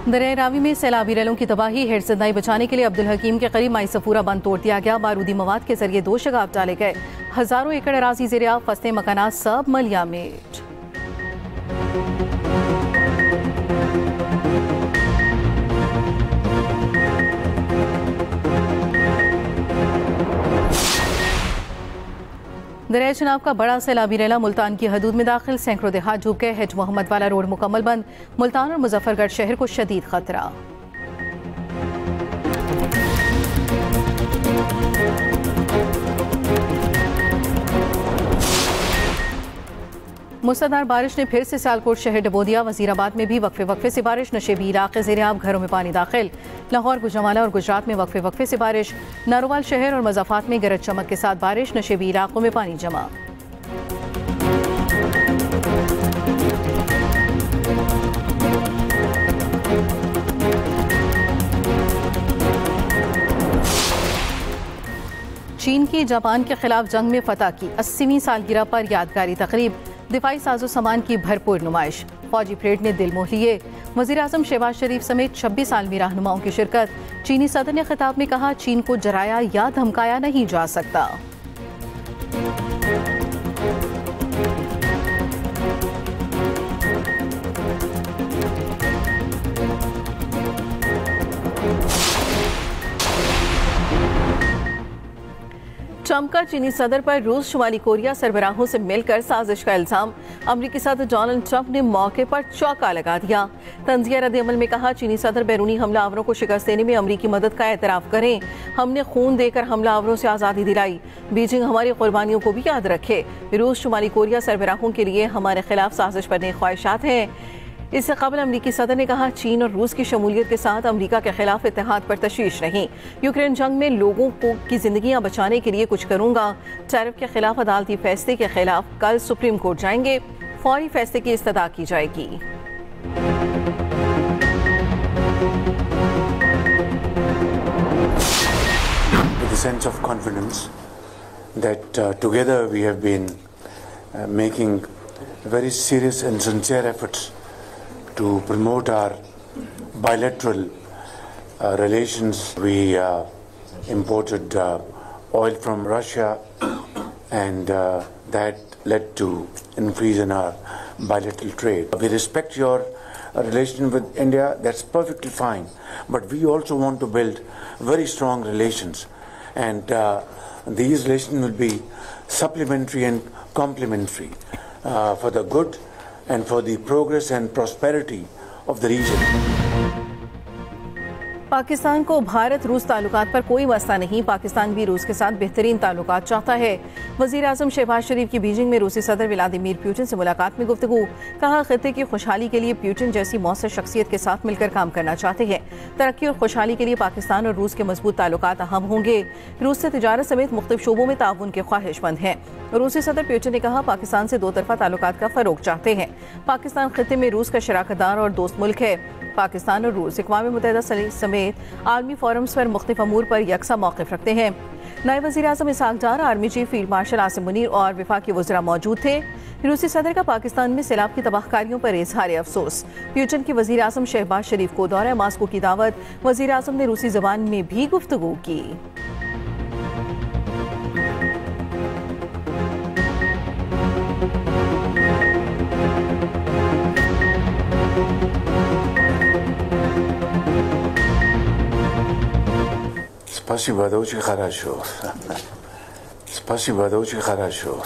दरिया रावी में सैलाबी रेलों की तबाही, हिर्स ज़िंदगी बचाने के लिए अब्दुल हकीम के करीब माई सफूरा बंद तोड़ दिया गया। बारूदी मवाद के जरिए 2 शगाफ डाले गए। हजारों एकड़ अराजी ज़ेर-ए-आब, फसलें, मकानात सब मलिया मेट। दरिया चनाब का बड़ा सैलाबी रेला मुल्तान की हदूद में दाखिल, सैकड़ों देहात डूब गए। हिज मोहम्मद वाला रोड मुकम्मल बंद। मुल्तान और मुजफ्फरगढ़ शहर को शदीद खतरा। मूसलाधार बारिश ने फिर से सियालकोट शहर डबो दिया। वजीराबाद में भी वक्फे वक्फे से बारिश, नशेबी इलाके ज़ेर-ए-आब, घरों में पानी दाखिल। लाहौर, गुजरांवाला और गुजरात में वक्फे वक्फे से बारिश। नारोवाल शहर और मज़ाफ़ात में गरज चमक के साथ बारिश, नशेबी इलाकों में पानी जमा। चीन की जापान के खिलाफ जंग में फतह की 80वीं सालगिरह पर यादगारी तकरीब, दिफाई साजो सामान की भरपूर नुमाइश, फौजी परेड ने दिल मोह लिए। वज़ीर आज़म शहबाज शरीफ समेत 26 आलमी रहनुमाओं की शिरकत। चीनी सदर ने खिताब में कहा, चीन को जराया या धमकाया नहीं जा सकता। ट्रंप का चीनी सदर पर रूस शुमाली कोरिया सरबराहों से मिलकर साजिश का इल्जाम। अमरीकी सदर डोनाल्ड ट्रंप ने मौके पर चौका लगा दिया। तंजिया रद्द-ए-अमल में कहा, चीनी सदर बैरूनी हमलावरों को शिकस्त देने में अमरीकी मदद का एतराफ़ करें। हमने खून देकर हमलावरों से आज़ादी दिलाई। बीजिंग हमारी कुर्बानियों को भी याद रखे। रूस शुमाली कोरिया सरबराहों के लिए हमारे खिलाफ साजिश पर नेक ख्वाहिशात हैं। इससे कबल अमरीकी सदर ने कहा, चीन और रूस की शमूलियत के साथ अमरीका के खिलाफ इत्तेहाद पर तशवीश नहीं। यूक्रेन जंग में लोगों की जिंदगियां बचाने के लिए कुछ करूंगा। टैरिफ के खिलाफ अदालती फैसले के खिलाफ कल सुप्रीम कोर्ट जाएंगे। फौरी फैसले की इस्तदा की जाएगी। With a sense of confidence that together we have been making very serious and sincere efforts to promote our bilateral relations. We imported oil from Russia, and that led to increase in our bilateral trade. We respect your relation with India, that's perfectly fine, but we also want to build very strong relations, and these relations will be supplementary and complementary for the good and for the progress and prosperity of the region. Pakistan को भारत रूस ताल्लुकात पर कोई मसला नहीं। पाकिस्तान भी रूस के साथ बेहतरीन ताल्लुकात चाहता है। वज़ीर आज़म शहबाज शरीफ की बीजिंग में रूसी सदर व्लादिमीर पुतिन से मुलाकात में गुफ्तगू। कहा, खित्ते की खुशहाली के लिए पुतिन जैसी मौसर शख्सियत के साथ मिलकर काम करना चाहते हैं। तरक्की और खुशहाली के लिए पाकिस्तान और रूस के मजबूत ताल्लुकात अहम होंगे। रूस से तिजारत समेत मुख्तलिफ शोबों में ताउन के ख्वाहिशमंद हैं। रूसी सदर पुतिन ने कहा, पाकिस्तान से 2 तरफा ताल्लुकात का फरोग चाहते हैं। पाकिस्तान खित्ते में रूस का शराकतदार और दोस्त मुल्क है। पाकिस्तान और रूस अक़वाम मुत्तहिदा समेत आर्मी फोरम्स पर मुख्तलिफ अमूर पर यकसा मौक़िफ़ रखते हैं। नायब वज़ीर आज़म Ishaq Dar, army chief field marshal Asim Munir और वफाकी वज़रा मौजूद थे। रूसी सदर का पाकिस्तान में सैलाब की तबाहकारियों पर इज़हार अफसोस। पुतिन की वज़ीर आज़म शहबाज शरीफ को दौरा मास्को की दावत। वज़ीर आज़म ने रूसी ज़बान में भी गुफ्तगू की। Спасибо, это очень хорошо. Спасибо, это очень хорошо.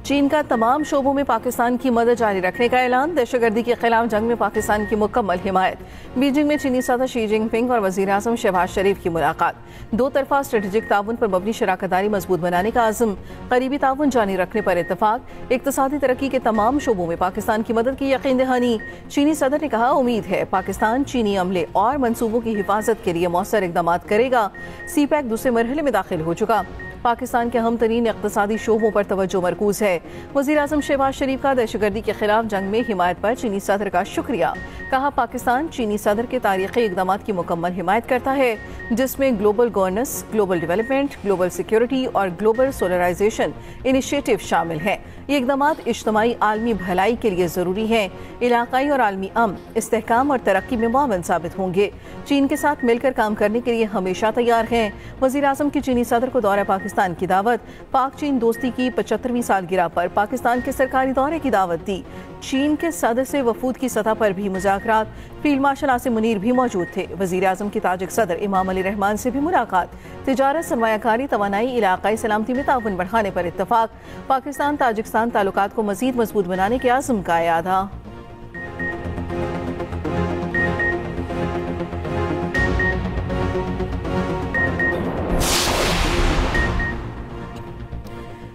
चीन का तमाम शोबों में पाकिस्तान की मदद जारी रखने का ऐलान। दहशतगर्दी के खिलाफ जंग में पाकिस्तान की मुकम्मल हिमायत। बीजिंग में चीनी सदर शी जिनपिंग और वज़ीर आज़म शहबाज शरीफ की मुलाकात। 2 तरफा स्ट्रेटेजिक ताउन पर मबनी शराकतदारी मजबूत बनाने का आज़म। करीबी ताउन जारी रखने पर इत्तफाक। इक़्तिसादी तरक्की के तमाम शोबों में पाकिस्तान की मदद की यकीन दहानी। चीनी सदर ने कहा, उम्मीद है पाकिस्तान चीनी अमले और मनसूबों की हिफाजत के लिए मौसर इक़दाम करेगा। CPEC दूसरे मरहले में दाखिल हो चुका। पाकिस्तान के अहम तरीन इक़्तिसादी शोबों पर तवज्जो मरकूज है। वज़ीर-ए-आज़म शहबाज शरीफ का दहशतगर्दी के खिलाफ जंग में हिमायत पर चीनी सदर का शुक्रिया। कहा, पाकिस्तान चीनी सदर के तारीखी इक़दाम की मुकम्मल हिमायत करता है, जिसमें global governance, global development, global security और ग्लोबल सोलराइजेशन इनिशिएटिव शामिल हैं। ये इक़दाम इज्तमाई आलमी भलाई के लिए ज़रूरी हैं, इलाकाई और आलमी अमन, इस्तेहकाम और तरक्की में मुआवन साबित होंगे। चीन के साथ मिलकर काम करने के लिए हमेशा तैयार हैं। वज़ीर-ए-आज़म की चीनी सदर को दौरा पाकिस्तान की दावत। पाक चीन दोस्ती की 75वीं सालगिरह पर पाकिस्तान के सरकारी दौरे की दावत दी। चीन के सदर से वफूद की सतह पर भी मुज़ाकरात। फील्ड मार्शल आसिम मुनीर भी मौजूद थे। वज़ीर-ए-आज़म की ताजिक सदर इमाम अली रहमान से भी मुलाकात। तिजारत, सरमायाकारी, तवानाई, इलाकाई सलामती में ताउन बढ़ाने पर इत्तफाक। पाकिस्तान ताजिकिस्तान ताल्लुकात को मज़ीद मजबूत बनाने के आज़म का इरादा।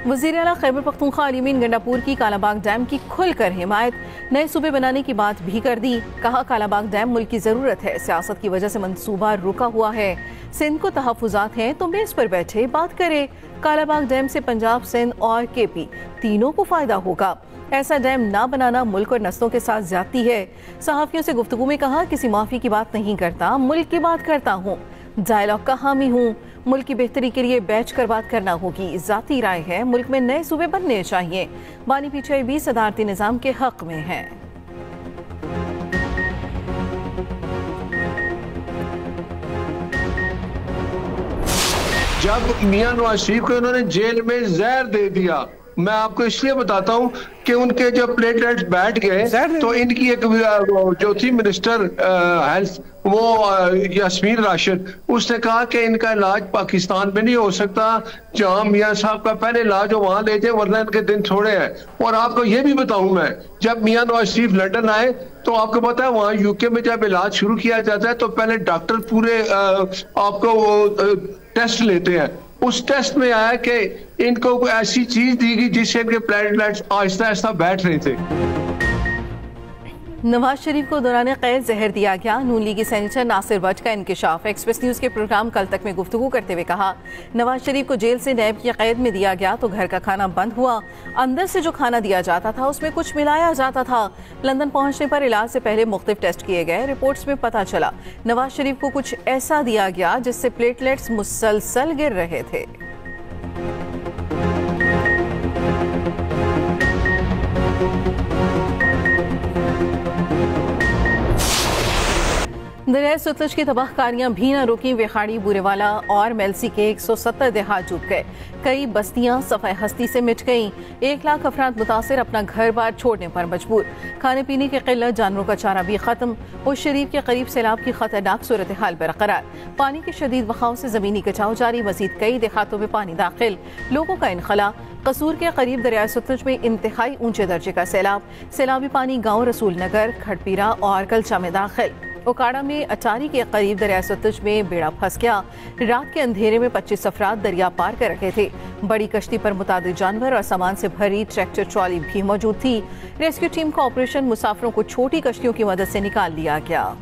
वज़ीर आला खैबर पख्तूनख्वा अलीमीन गंडापुर की कालाबाग डैम की खुलकर हिमायत। नए सूबे बनाने की बात भी कर दी। कहा, कालाबाग डैम मुल्क की ज़रूरत है, सियासत की वजह से मंसूबा रुका हुआ है। सिंध को तहफ़्फ़ुज़ात हैं तो मेज़ पर बैठे बात करे। कालाबाग डैम से पंजाब, सिंध और केपी तीनों को फ़ायदा होगा। ऐसा डैम ना बनाना मुल्क और नस्लों के साथ ज़्यादती है। सहाफ़ियों से गुफ्तगू में कहा, किसी माफ़ी की बात नहीं करता, मुल्क की बात करता हूँ। डायलॉग का हामी हूँ। मुल्क की बेहतरी के लिए बैठ कर बात करना होगी। ज़ाती राय है, मुल्क में नए सूबे बनने चाहिए। बानी पीछे भी सदारती निज़ाम के हक में है। जब मियां नवाज शरीफ को उन्होंने जेल में जहर दे दिया, मैं आपको इसलिए बताता हूं कि उनके जो प्लेटलेट्स बैठ गए तो इनकी एक जो थी मिनिस्टर हेल्थ, वो यास्मीन राशिद, उसने कहा कि इनका इलाज पाकिस्तान में नहीं हो सकता, जहां मियां साहब का पहले इलाज हो वहां ले जाए, वरना इनके दिन थोड़े हैं। और आपको ये भी बताऊं मैं, जब मियां नवाज शरीफ लंदन आए तो आपको पता है वहां यूके में जब इलाज शुरू किया जाता है तो पहले डॉक्टर पूरे आपको टेस्ट लेते हैं। उस टेस्ट में आया कि इनको ऐसी चीज दी गई जिससे इनके प्लेटलेट्स आहिस्ता आहिस्ता बैठ रहे थे। नवाज शरीफ को दौरान कैद जहर दिया गया। नून लीगी सेनेटर नासिर भट्ट का इंकिशाफ। एक्सप्रेस न्यूज के प्रोग्राम कल तक में गुफ्तगू करते हुए कहा, नवाज शरीफ को जेल से नैब की कैद में दिया गया तो घर का खाना बंद हुआ। अंदर से जो खाना दिया जाता था उसमें कुछ मिलाया जाता था। लंदन पहुंचने पर इलाज से पहले मुख्तलिफ टेस्ट किए गए। रिपोर्ट्स में पता चला नवाज शरीफ को कुछ ऐसा दिया गया जिससे प्लेटलेट्स मुसलसल गिर रहे थे। दरिया सतलुज की तबाहकारियां भी न रुकी। वेखाड़ी, बुरेवाला और मेलसी के 170 देहात डूब गए। कई बस्तियां सफ़ाए हस्ती से मिट गईं। 1 लाख अफराद मुतासिर, अपना घर बार छोड़ने पर मजबूर। खाने पीने की किल्लत, जानवरों का चारा भी खत्म। उस शरीफ के करीब सैलाब की खतरनाक सूरत हाल बरकरार। पानी के शदीद बहाव से जमीनी कटाव जारी। मजीद कई देहातों में पानी दाखिल, लोगों का इनखला। कसूर के करीब दरिया सतलुज में इंतहाई ऊंचे दर्जे का सैलाब। सैलाबी पानी गाँव रसूल नगर, खड़पीरा और कलचा में दाखिल। ओकाड़ा में अटारी के करीब दरिया सतलुज में बेड़ा फंस गया। रात के अंधेरे में 25 अफराद दरिया पार कर रखे थे। बड़ी कश्ती पर मुतादिद जानवर और सामान से भरी ट्रैक्टर ट्रॉली भी मौजूद थी। रेस्क्यू टीम का ऑपरेशन, मुसाफिरों को छोटी कश्तियों की मदद से निकाल लिया गया।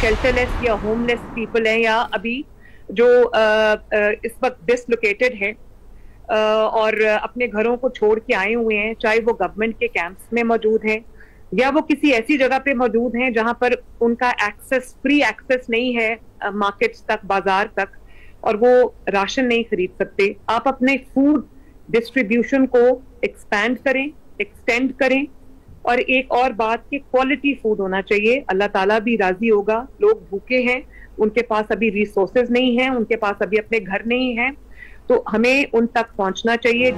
शेल्टरलेस या होमलेस पीपल हैं, या अभी जो इस वक्त डिसलोकेटेड हैं और अपने घरों को छोड़ के आए हुए हैं, चाहे वो गवर्नमेंट के कैंप्स में मौजूद हैं या वो किसी ऐसी जगह पे मौजूद हैं जहां पर उनका फ्री एक्सेस नहीं है मार्केट्स तक, बाजार तक, और वो राशन नहीं खरीद सकते। आप अपने फूड डिस्ट्रीब्यूशन को एक्सपेंड करें, एक्सटेंड करें। और एक और बात कि क्वालिटी फूड होना चाहिए, अल्लाह ताला भी राजी होगा। लोग भूखे हैं, उनके पास अभी रिसोर्सेज नहीं है, उनके पास अभी अपने घर नहीं है, तो हमें उन तक पहुंचना चाहिए।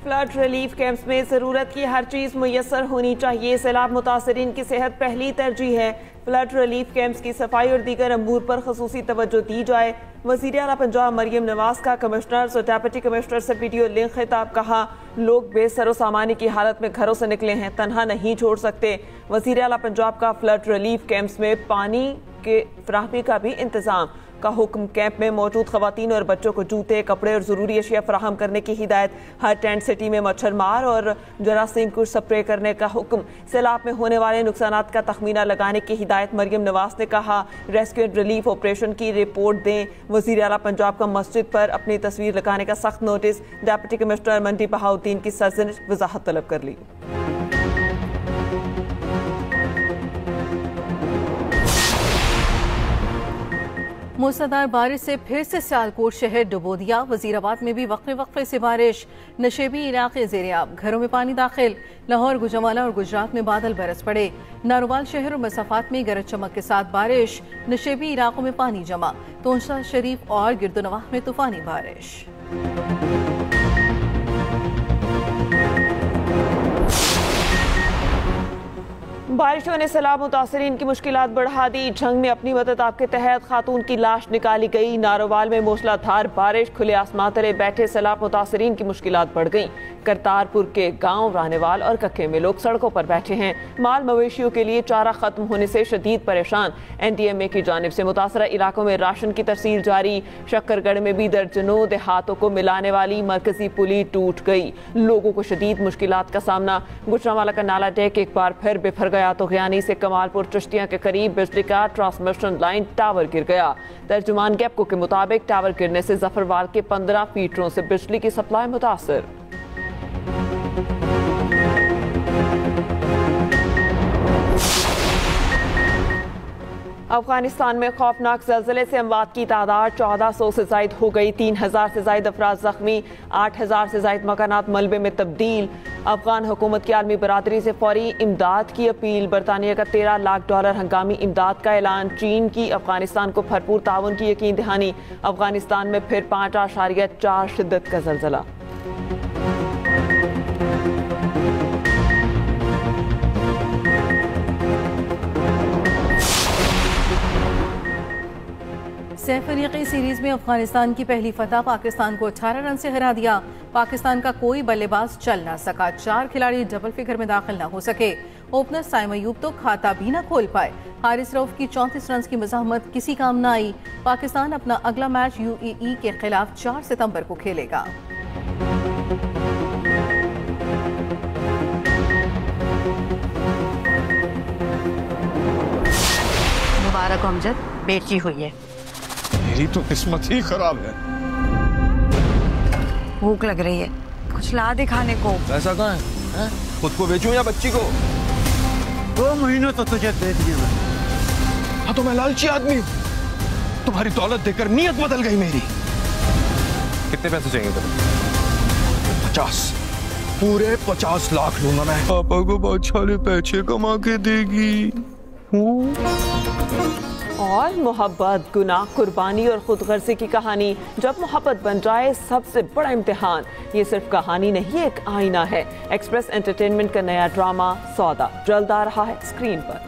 फ्लड रिलीफ कैंप्स में ज़रूरत की हर चीज़ मुयसर होनी चाहिए। सैलाब मुतासरीन की सेहत पहली तरजीह है। फ्लड रिलीफ कैंप्स की सफाई और दीगर अमूर पर खसूसी तवज्जो दी जाए। वज़ीर आला पंजाब मरियम नवाज का कमिश्नर और डेप्यूटी कमिश्नर से वीडियो लिंक खिताब। कहा, लोग बेसरो सामानी की हालत में घरों से निकले हैं, तनहा नहीं छोड़ सकते। वज़ीर आला पंजाब का फ्लड रिलीफ कैंप्स में पानी के फराहमी का भी इंतजाम। का हुक्म। कैंप में मौजूद खवातीन और बच्चों को जूते, कपड़े और जरूरी अशिया फराहम करने की हिदायत। हर टेंट सिटी में मच्छर मार और जरासीम को स्प्रे करने का हुक्म। सैलाब में होने वाले नुकसानात का तखमीना लगाने की हिदायत। मरियम नवाज ने कहा, रेस्क्यू एंड रिलीफ ऑपरेशन की रिपोर्ट दें। वजीर आला पंजाब का मस्जिद पर अपनी तस्वीर लगाने का सख्त नोटिस। डिप्टी कमिश्नर मंडी बहाउद्दीन की सरजनिश वजाहत तलब कर ली। मूसलाधार बारिश से फिर से सियालकोट शहर डुबो दिया। वजीराबाद में भी वक्फे वक्फे से बारिश। नशेबी इलाके ज़ेर-ए-आब, घरों में पानी दाखिल। लाहौर, गुजरावाला और गुजरात में बादल बरस पड़े। नारोवाल शहर और मसाफात में गरज चमक के साथ बारिश। नशेबी इलाकों में पानी जमा। तोंसा शरीफ और गिरदोनवाह में तूफानी बारिश। बारिशों ने सैलाब मुतासरीन की मुश्किलात बढ़ा दी। झंग में अपनी मदद आपके तहत खातून की लाश निकाली गई। नारोवाल में मूसलाधार बारिश, खुले आसमान तले बैठे सैलाब मुतासरीन की मुश्किलात बढ़ गई। करतारपुर के गांव रानेवाल और कक्के में लोग सड़कों पर बैठे हैं। माल मवेशियों के लिए चारा खत्म होने से शदीद परेशान। NDMA की जानिब से मुतासरा इलाकों में राशन की तरसील जारी। शक्करगढ़ में भी दर्जनों देहातों को मिलाने वाली मरकजी पुली टूट गई। लोगों को शदीद मुश्किलात का सामना। गुजरांवाला का नाला डेक एक बार फिर बिफर गया तो गयानी से कमालपुर चिश्तियां के करीब बिजली का ट्रांसमिशन लाइन टावर गिर गया। तर्जुमान गैपको के मुताबिक टावर गिरने से जफरवाल के 15 फीटरों से बिजली की सप्लाई मुतासर। अफगानिस्तान में खौफनाक ज़लज़ले से अमवात की तादाद 1400 से ज़ायद हो गई। 3000 से ज़ायद अफराद ज़ख्मी। 8000 से ज़ायद मकानात मलबे में तब्दील। अफगान हुकूमत की आलमी बरादरी से फौरी इमदाद की अपील। बरतानिया का $13 लाख हंगामी इमदाद का ऐलान। चीन की अफगानिस्तान को भरपूर ताउन की यकीन दहानी। अफगानिस्तान में फिर 5.4 शिद्दत का ज़लज़ला। सैफ अफ्रीकी सीरीज में अफगानिस्तान की पहली फतह। पाकिस्तान को 18 रन से हरा दिया। पाकिस्तान का कोई बल्लेबाज चल ना सका। 4 खिलाड़ी डबल फिगर में दाखिल न हो सके। ओपनर साइम अयूब तो खाता भी न खोल पाए। हारिस रऊफ की 34 रन की मज़ाहमत किसी काम न आई। पाकिस्तान अपना अगला मैच UAE के खिलाफ 4 सितंबर को खेलेगा। मुबारक अमजद, बेटी हुई है। मेरी तो किस्मत ही खराब है। भूख लग रही है, कुछ ला दे खाने को। पैसा कहाँ है? खुद को बेचूं या बच्ची को? 2 महीनों तो तुझे दे दिए मैं। हाँ तो मैं लालची आदमी हूँ। तुम्हारी दौलत देकर नीयत बदल गई मेरी। कितने पैसे चाहिए तुम्हें? 50, पूरे 50 लाख लूंगा मैं। पापा को बहुत सारे पैसे कमा के देगी। और मोहब्बत, गुनाह, कुर्बानी और खुदगर्जी की कहानी। जब मोहब्बत बन जाए सबसे बड़ा इम्तिहान। ये सिर्फ कहानी नहीं, एक आईना है। एक्सप्रेस एंटरटेनमेंट का नया ड्रामा सौदा जल्द आ रहा है स्क्रीन पर।